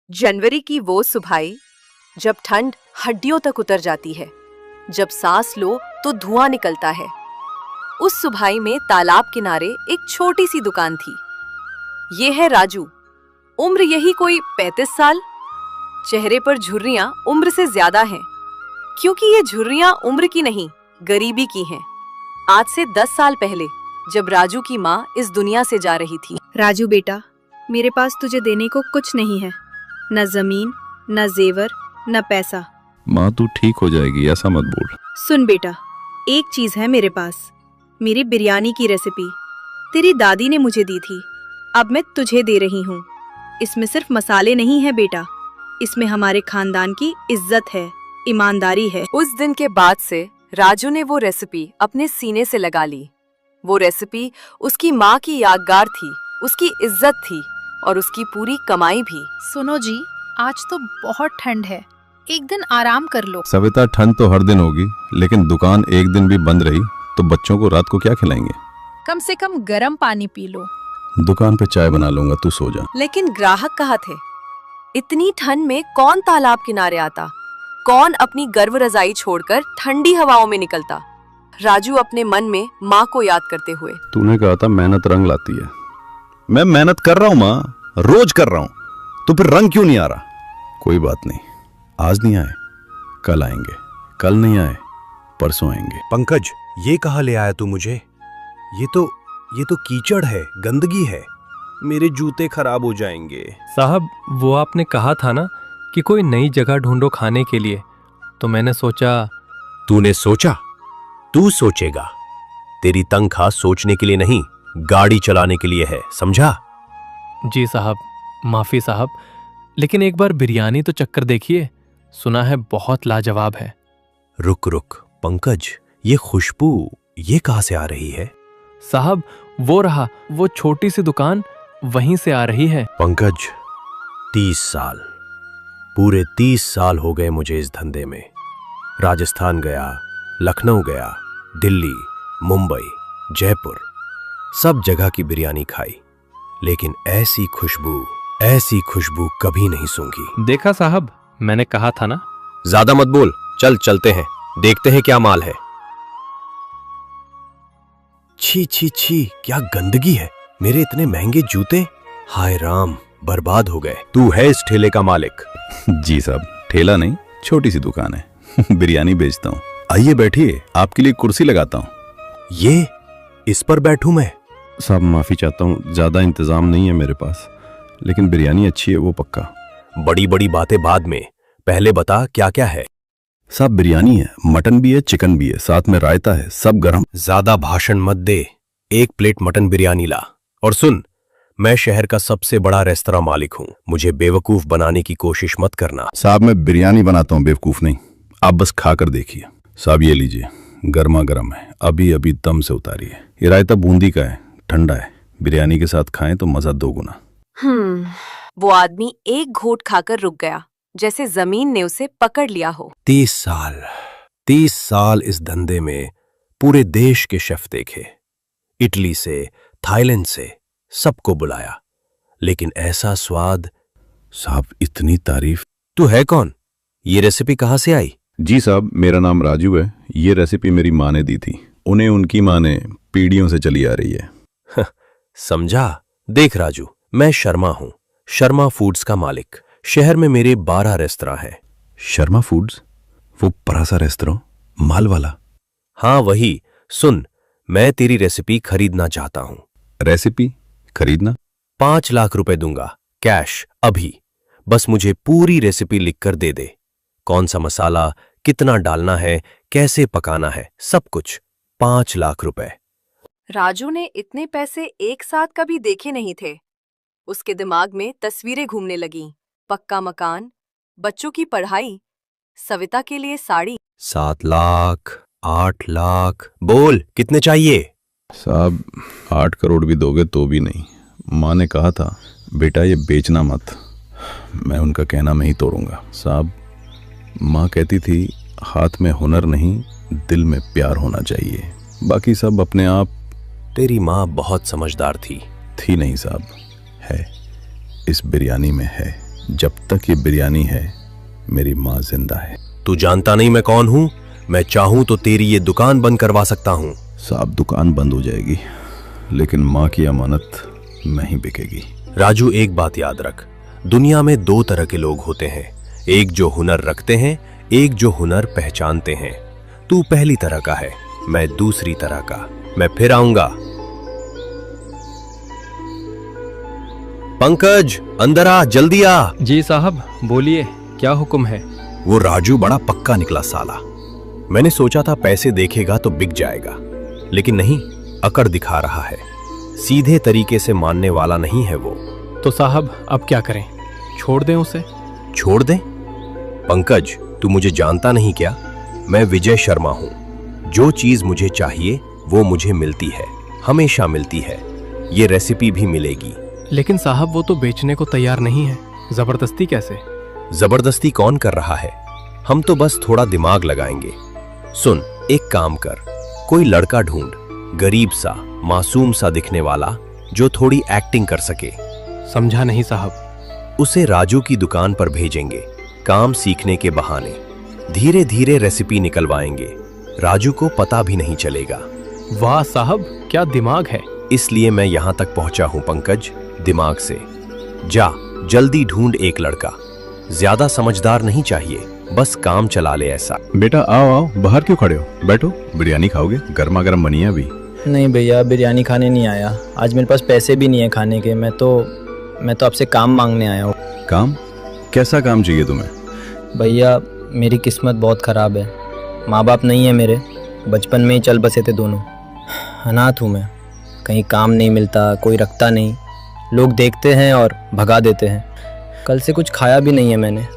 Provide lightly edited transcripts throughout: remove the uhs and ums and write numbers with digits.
जनवरी की वो सुबह जब ठंड हड्डियों तक उतर जाती है, जब सांस लो तो धुआं निकलता है। उस सुबह में तालाब किनारे एक छोटी सी दुकान थी। ये है राजू, उम्र यही कोई 35 साल। चेहरे पर झुर्रियां उम्र से ज्यादा हैं, क्योंकि ये झुर्रियां उम्र की नहीं, गरीबी की हैं। आज से 10 साल पहले जब राजू की माँ इस दुनिया से जा रही थी। राजू बेटा, मेरे पास तुझे देने को कुछ नहीं है, न जमीन, न जेवर, न पैसा। माँ तू ठीक हो जाएगी, ऐसा मत बोल। सुन बेटा, एक चीज है मेरे पास, मेरी बिरयानी की रेसिपी। तेरी दादी ने मुझे दी थी, अब मैं तुझे दे रही हूँ। इसमें सिर्फ मसाले नहीं है बेटा, इसमें हमारे खानदान की इज्जत है, ईमानदारी है। उस दिन के बाद से राजू ने वो रेसिपी अपने सीने से लगा ली। वो रेसिपी उसकी माँ की यादगार थी, उसकी इज्जत थी और उसकी पूरी कमाई भी। सुनो जी, आज तो बहुत ठंड है, एक दिन आराम कर लो। सविता, ठंड तो हर दिन होगी, लेकिन दुकान एक दिन भी बंद रही तो बच्चों को रात को क्या खिलाएंगे? कम से कम गर्म पानी पी लो। दुकान पे चाय बना लूंगा, तू सो जा। लेकिन ग्राहक कहाँ थे? इतनी ठंड में कौन तालाब किनारे आता? कौन अपनी गर्व रजाई छोड़कर ठंडी हवाओं में निकलता? राजू अपने मन में माँ को याद करते हुए। तूने कहा था मेहनत रंग लाती है। मैं मेहनत कर रहा हूँ माँ, रोज कर रहा हूँ, तो फिर रंग क्यों नहीं आ रहा? कोई बात नहीं, आज नहीं आए कल आएंगे, कल नहीं आए परसों आएंगे। पंकज, ये कहाँ ले आया तू मुझे? ये तो कीचड़ है, गंदगी है, मेरे जूते खराब हो जाएंगे। साहब, वो आपने कहा था ना कि कोई नई जगह ढूंढो खाने के लिए, तो मैंने सोचा। तूने सोचा? तू सोचेगा। तेरी तनख्वाह सोचने के लिए नहीं, गाड़ी चलाने के लिए है, समझा? जी साहब, माफी साहब, लेकिन एक बार बिरयानी तो चक्कर देखिए, सुना है बहुत लाजवाब है। रुक रुक पंकज, ये खुशबू ये कहाँ से आ रही है? साहब, वो रहा, वो छोटी सी दुकान वहीं से आ रही है। पंकज, 30 साल, पूरे 30 साल हो गए मुझे इस धंधे में। राजस्थान गया, लखनऊ गया, दिल्ली, मुंबई, जयपुर, सब जगह की बिरयानी खाई, लेकिन ऐसी खुशबू कभी नहीं सूंघी। देखा साहब, मैंने कहा था ना। ज्यादा मत बोल, चल चलते हैं, देखते हैं क्या माल है। छी छी छी, क्या गंदगी है, मेरे इतने महंगे जूते, हाय राम, बर्बाद हो गए। तू है इस ठेले का मालिक? जी साहब, ठेला नहीं, छोटी सी दुकान है। बिरयानी बेचता हूँ। आइए बैठिए, आपके लिए कुर्सी लगाता हूँ। ये इस पर बैठूं मैं? साहब माफी चाहता हूँ, ज्यादा इंतजाम नहीं है मेरे पास, लेकिन बिरयानी अच्छी है वो पक्का। बड़ी बड़ी बातें बाद में, पहले बता क्या क्या है। साहब बिरयानी है, मटन भी है, चिकन भी है, साथ में रायता है, सब गरम। ज्यादा भाषण मत दे, एक प्लेट मटन बिरयानी ला। और सुन, मैं शहर का सबसे बड़ा रेस्तरां मालिक हूँ, मुझे बेवकूफ बनाने की कोशिश मत करना। साहब मैं बिरयानी बनाता हूँ, बेवकूफ नहीं, आप बस खाकर देखिए। साहब ये लीजिए, गर्मा गर्म है, अभी अभी दम से उतारी है। ये रायता बूंदी का है, ठंडा है, बिरयानी के साथ खाएं तो मजा दोगुना। वो आदमी एक घूंट खाकर रुक गया, जैसे जमीन ने उसे पकड़ लिया हो। 30 साल इस धंधे में पूरे देश के शेफ देखे, इटली से, थाईलैंड से, सबको बुलाया, लेकिन ऐसा स्वाद। साहब इतनी तारीफ। तू है कौन? ये रेसिपी कहाँ से आई? जी साहब, मेरा नाम राजू है। ये रेसिपी मेरी माँ ने दी थी, उन्हें उनकी माँ ने पीढ़ियों से चली आ रही है। समझा। देख राजू, मैं शर्मा हूँ, शर्मा फूड्स का मालिक। शहर में मेरे 12 रेस्तरां हैं। शर्मा फूड्स? वो परासा रेस्तरां, माल वाला? हाँ वही। सुन, मैं तेरी रेसिपी खरीदना चाहता हूँ। रेसिपी खरीदना? 5 लाख रुपए दूंगा, कैश, अभी। बस मुझे पूरी रेसिपी लिखकर दे दे, कौन सा मसाला कितना डालना है, कैसे पकाना है, सब कुछ। 5 लाख रुपए। राजू ने इतने पैसे एक साथ कभी देखे नहीं थे। उसके दिमाग में तस्वीरें घूमने लगीं, पक्का मकान, बच्चों की पढ़ाई, सविता के लिए साड़ी। 7 लाख, 8 लाख, बोल कितने चाहिए? साहब 8 करोड़ भी दोगे तो भी नहीं। माँ ने कहा था बेटा ये बेचना मत, मैं उनका कहना मैं ही तोड़ूंगा। साहब माँ कहती थी हाथ में हुनर नहीं, दिल में प्यार होना चाहिए, बाकी सब अपने आप। तेरी माँ बहुत समझदार थी। थी नहीं साहब, है, इस बिरयानी में है। जब तक ये बिरयानी है मेरी माँ जिंदा है। तू जानता नहीं मैं कौन हूं? मैं चाहूं तो तेरी ये दुकान बंद करवा सकता हूं। साहब दुकान बंद हो जाएगी लेकिन माँ की अमानत नहीं बिकेगी। राजू, एक बात याद रख, दुनिया में 2 तरह के लोग होते हैं, एक जो हुनर रखते हैं, एक जो हुनर पहचानते हैं। तू पहली तरह का है, मैं दूसरी तरह का। मैं फिर आऊंगा। पंकज, अंदर आ, जल्दी आ। जी साहब, बोलिए, क्या हुक्म है? वो राजू बड़ा पक्का निकला साला। मैंने सोचा था पैसे देखेगा तो बिक जाएगा, लेकिन नहीं, अकड़ दिखा रहा है। सीधे तरीके से मानने वाला नहीं है वो। तो साहब अब क्या करें? छोड़ दें उसे? छोड़ दें? पंकज, तू मुझे जानता नहीं क्या? मैं विजय शर्मा हूं। जो चीज मुझे चाहिए वो मुझे मिलती है, हमेशा मिलती है। ये रेसिपी भी मिलेगी। लेकिन साहब वो तो बेचने को तैयार नहीं है, जबरदस्ती कैसे? जबरदस्ती कौन कर रहा है? हम तो बस थोड़ा दिमाग लगाएंगे। सुन, एक काम कर, कोई लड़का ढूंढ, गरीब सा, मासूम सा दिखने वाला, जो थोड़ी एक्टिंग कर सके। समझा नहीं साहब। उसे राजू की दुकान पर भेजेंगे, काम सीखने के बहाने। धीरे धीरे रेसिपी निकलवाएंगे, राजू को पता भी नहीं चलेगा। वाह साहब, क्या दिमाग है। इसलिए मैं यहां तक पहुंचा हूं पंकज, दिमाग से। जा, जल्दी ढूंढ एक लड़का। ज्यादा समझदार नहीं चाहिए, बस काम चला ले ऐसा। बेटा आओ आओ, बाहर क्यों खड़े हो? बैठो, बिरयानी खाओगे? गर्मा गर्म बनी है अभी। नहीं भैया, बिरयानी खाने नहीं आया। आज मेरे पास पैसे भी नहीं है खाने के। मैं तो आपसे काम मांगने आया हूँ। काम? कैसा काम चाहिए तुम्हें? भैया, मेरी किस्मत बहुत ख़राब है। माँ बाप नहीं है मेरे, बचपन में ही चल बसे थे दोनों। अनाथ हूँ मैं, कहीं काम नहीं मिलता, कोई रखता नहीं। लोग देखते हैं और भगा देते हैं। कल से कुछ खाया भी नहीं है मैंने।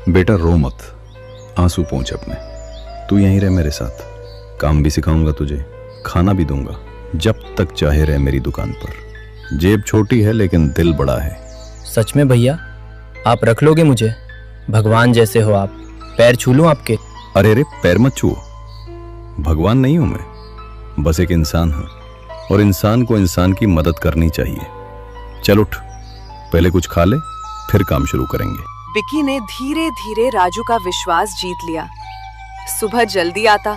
बेटा रो मत, आंसू पोंछ अपने। तू यहीं रह मेरे साथ, काम भी सिखाऊंगा तुझे, खाना भी दूंगा, जब तक चाहे रह मेरी दुकान पर। जेब छोटी है लेकिन दिल बड़ा है। सच में भैया, आप रख लोगे मुझे? भगवान जैसे हो आप, पैर छू लूं आपके? अरे रे, पैर मत छुओ, भगवान नहीं हूं मैं, बस एक इंसान हूं, और इंसान को इंसान की मदद करनी चाहिए। चल उठ, पहले कुछ खा ले, फिर काम शुरू करेंगे। विकी ने धीरे धीरे राजू का विश्वास जीत लिया। सुबह जल्दी आता,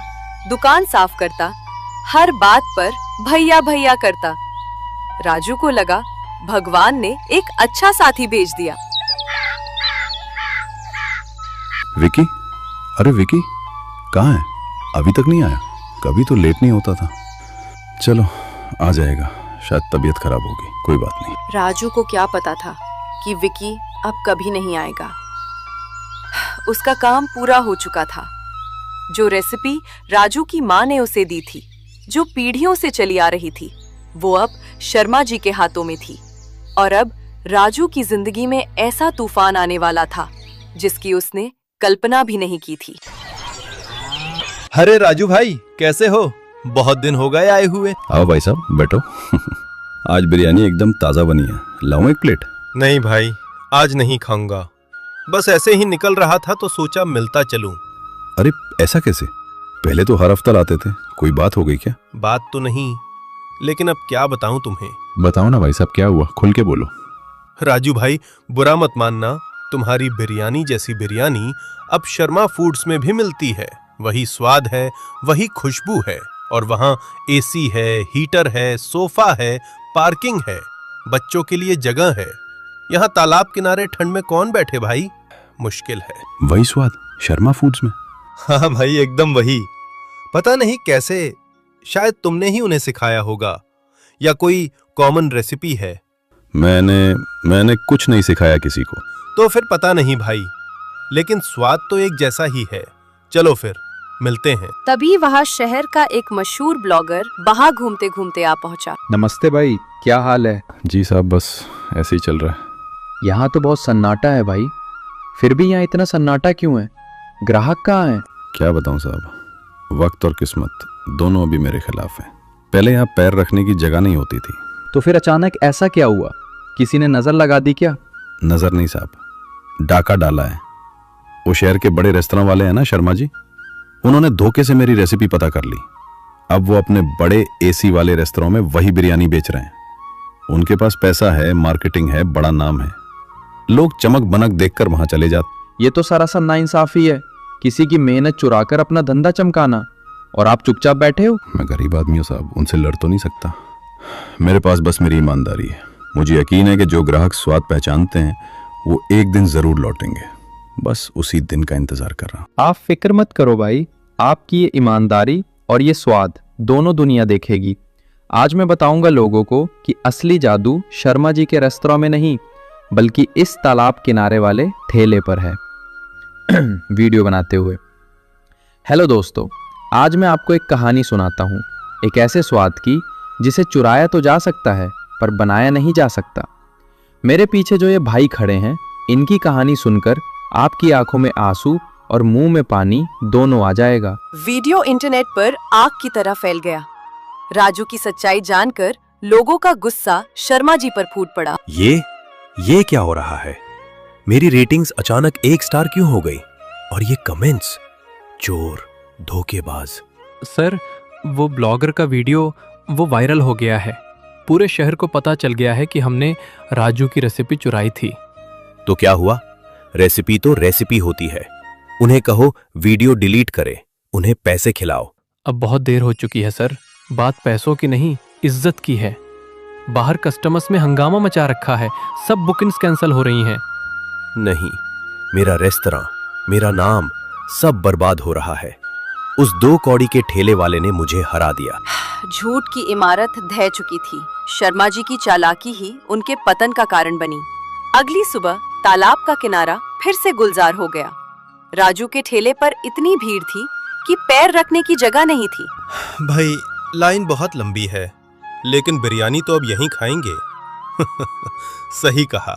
दुकान साफ करता, हर बात पर भैया भैया करता। राजू को लगा भगवान ने एक अच्छा साथी भेज दिया। विकी, अरे विकी कहाँ है? अभी तक नहीं आया? कभी तो लेट नहीं होता था। चलो आ जाएगा, शायद तबीयत खराब होगी, कोई बात नहीं। राजू को क्या पता था कि विकी अब कभी नहीं आएगा। उसका काम पूरा हो चुका था। जो रेसिपी राजू की माँ ने उसे दी थी, जो पीढ़ियों से चली आ रही थी, वो अब शर्मा जी के हाथों में थी। और अब राजू की जिंदगी में ऐसा तूफान आने वाला था जिसकी उसने कल्पना भी नहीं की थी। अरे राजू भाई, कैसे हो? बहुत दिन हो गए आए हुए। आओ भाई साहब, बैठो। आज बिरयानी एकदम ताजा बनी है, लाऊं एक प्लेट? नहीं भाई, आज नहीं खाऊंगा। बस ऐसे ही निकल रहा था तो सोचा मिलता चलूं। अरे ऐसा कैसे? पहले तो हर हफ्ता लाते थे, कोई बात हो गई क्या? बात तो नहीं, लेकिन अब क्या बताऊं तुम्हें। बताओ ना भाई साहब, क्या हुआ? खुल के बोलो। राजू भाई, बुरा मत मानना, तुम्हारी बिरयानी जैसी बिरयानी अब शर्मा फूड्स में भी मिलती है। वही स्वाद है, वही खुशबू है, और वहाँ एसी है, हीटर है, सोफा है, पार्किंग है, बच्चों के लिए जगह है। यहाँ तालाब किनारे ठंड में कौन बैठे भाई? मुश्किल है। वही स्वाद शर्मा फूड्स में? हाँ भाई, एकदम वही। पता नहीं कैसे, शायद तुमने ही उन्हें सिखाया होगा, या कोई कॉमन रेसिपी है। मैंने कुछ नहीं सिखाया किसी को। तो फिर पता नहीं भाई, लेकिन स्वाद तो एक जैसा ही है। चलो फिर मिलते हैं। तभी वहाँ शहर का एक मशहूर ब्लॉगर वहाँ घूमते घूमते आ पहुँचा। नमस्ते भाई, क्या हाल है? जी साहब, बस ऐसे ही चल रहा है। यहाँ तो बहुत सन्नाटा है भाई, फिर भी यहाँ इतना सन्नाटा क्यों है? ग्राहक कहाँ है? क्या बताऊं साहब, वक्त और किस्मत दोनों अभी मेरे खिलाफ है। पहले यहाँ पैर रखने की जगह नहीं होती थी। तो फिर अचानक ऐसा क्या हुआ? किसी ने नजर लगा दी क्या? नजर नहीं साहब, डाका डाला है। वो शहर के बड़े रेस्तरां वाले हैं ना शर्मा जी, उन्होंने धोखे से मेरी रेसिपी पता कर ली। अब वो अपने बड़े एसी वाले रेस्तरां में वही बिरयानी बेच रहे हैं। उनके पास पैसा है, मार्केटिंग है, बड़ा नाम है। लोग चमक बनक देखकर वहां चले जाते। ये तो सरासर नाइंसाफी है, किसी की मेहनत चुराकर अपना धंधा चमकाना, और आप चुपचाप बैठे हो। मैं गरीब आदमी हूं साहब, उनसे लड़ तो नहीं सकता। मेरे पास बस मेरी ईमानदारी है। मुझे यकीन है कि जो ग्राहक स्वाद पहचानते हैं वो एक दिन जरूर लौटेंगे। बस उसी दिन का इंतजार कर रहा हूं। आप फिक्र मत करो भाई, आपकी ये ईमानदारी और ये स्वाद दोनों दुनिया देखेगी। आज मैं बताऊंगा लोगों को कि असली जादू शर्मा जी के रेस्तरां में नहीं, बल्कि इस तालाब किनारे वाले ठेले पर है। वीडियो बनाते हुए। हेलो दोस्तों, आज मैं आपको एक कहानी सुनाता हूँ, एक ऐसे स्वाद की जिसे चुराया तो जा सकता है पर बनाया नहीं जा सकता। मेरे पीछे जो ये भाई खड़े हैं, इनकी कहानी सुनकर आपकी आंखों में आंसू और मुंह में पानी दोनों आ जाएगा। वीडियो इंटरनेट पर आग की तरह फैल गया। राजू की सच्चाई जानकर लोगों का गुस्सा शर्मा जी पर फूट पड़ा। ये क्या हो रहा है? मेरी रेटिंग्स अचानक 1 स्टार क्यों हो गई? और ये कमेंट्स, चोर, धोखेबाज। सर, वो ब्लॉगर का वीडियो वो वायरल हो गया है। पूरे शहर को पता चल गया है कि हमने राजू की रेसिपी चुराई थी। तो क्या हुआ? रेसिपी तो रेसिपी होती है। उन्हें कहो वीडियो डिलीट करे, उन्हें पैसे खिलाओ। अब बहुत देर हो चुकी है सर। बात पैसों की नहीं, इज्जत की है। बाहर कस्टमर्स में हंगामा मचा रखा है, सब बुकिंग्स कैंसिल हो रही हैं। नहीं, मेरा रेस्तरां, मेरा नाम सब बर्बाद हो रहा है। उस 2 कौड़ी के ठेले वाले ने मुझे हरा दिया। झूठ की इमारत ढह चुकी थी। शर्मा जी की चालाकी ही उनके पतन का कारण बनी। अगली सुबह तालाब का किनारा फिर से गुलजार हो गया। राजू के ठेले पर इतनी भीड़ थी कि पैर रखने की जगह नहीं थी। भाई, लाइन बहुत लंबी है, लेकिन बिरयानी तो अब यहीं खाएंगे। सही कहा।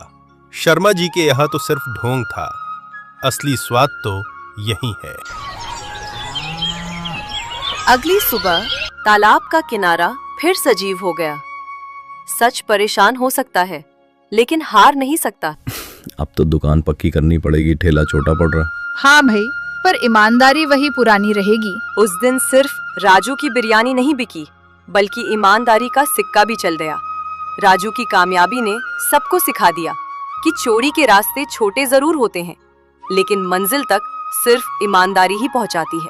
शर्मा जी के यहाँ तो सिर्फ ढोंग था, असली स्वाद तो यही है। अगली सुबह तालाब का किनारा फिर सजीव हो गया। सच परेशान हो सकता है, लेकिन हार नहीं सकता। अब तो दुकान पक्की करनी पड़ेगी, ठेला छोटा पड़ रहा। हाँ भाई, पर ईमानदारी वही पुरानी रहेगी। उस दिन सिर्फ राजू की बिरयानी नहीं बिकी, बल्कि ईमानदारी का सिक्का भी चल गया। राजू की कामयाबी ने सबको सिखा दिया कि चोरी के रास्ते छोटे जरूर होते हैं, लेकिन मंजिल तक सिर्फ ईमानदारी ही पहुंचाती है।